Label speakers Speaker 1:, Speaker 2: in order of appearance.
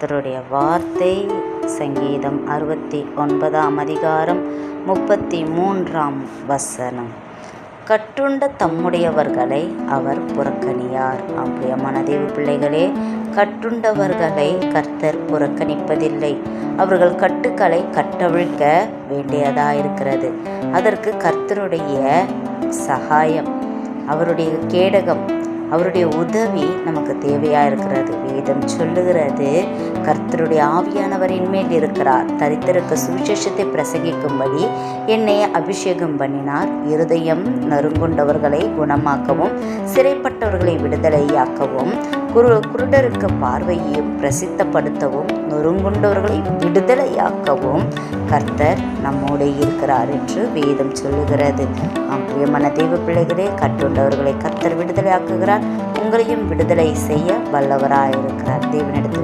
Speaker 1: கர்த்தருடைய வார்த்தை சங்கீதம் 69ஆம் அதிகாரம் 33ஆம் வசனம். கட்டுண்ட தம்முடையவர்களை அவர் புறக்கணியார். அப்படியமான தேவ பிள்ளைகளே, கட்டுண்டவர்களை கர்த்தர் புறக்கணிப்பதில்லை. அவர்கள் கட்டுக்களை கட்டவிழ்க்க வேண்டியதாயிருக்கிறது. அதற்கு கர்த்தருடைய சகாயம், அவருடைய கேடகம், அவருடைய உதவி நமக்கு தேவையாக இருக்கிறது. வேதம் சொல்லுகிறது, கர்த்தருடைய ஆவியானவரின் மேல் இருக்கிறார். தரித்திரருக்கு சுவிசேஷத்தை பிரசங்கிக்கும்படி என்னை அபிஷேகம் பண்ணினார். இருதயம் நறுங்குண்டவர்களை குணமாக்கவும், சிறைப்பட்டவர்களை விடுதலையாக்கவும், குருடருக்கு பார்வையையும் பிரசித்தப்படுத்தவும், நொறுங்குண்டவர்களை விடுதலையாக்கவும் கர்த்தர் நம்மோடு இருக்கிறார் என்று வேதம் சொல்லுகிறது. பிரியமான தேவ பிள்ளைகளே, கட்டுண்டவர்களை கர்த்தர் விடுதலையாக்குகிறார். உங்களையும் விடுதலை செய்ய வல்லவராயிருக்கிறார். தேவனிடத்தில்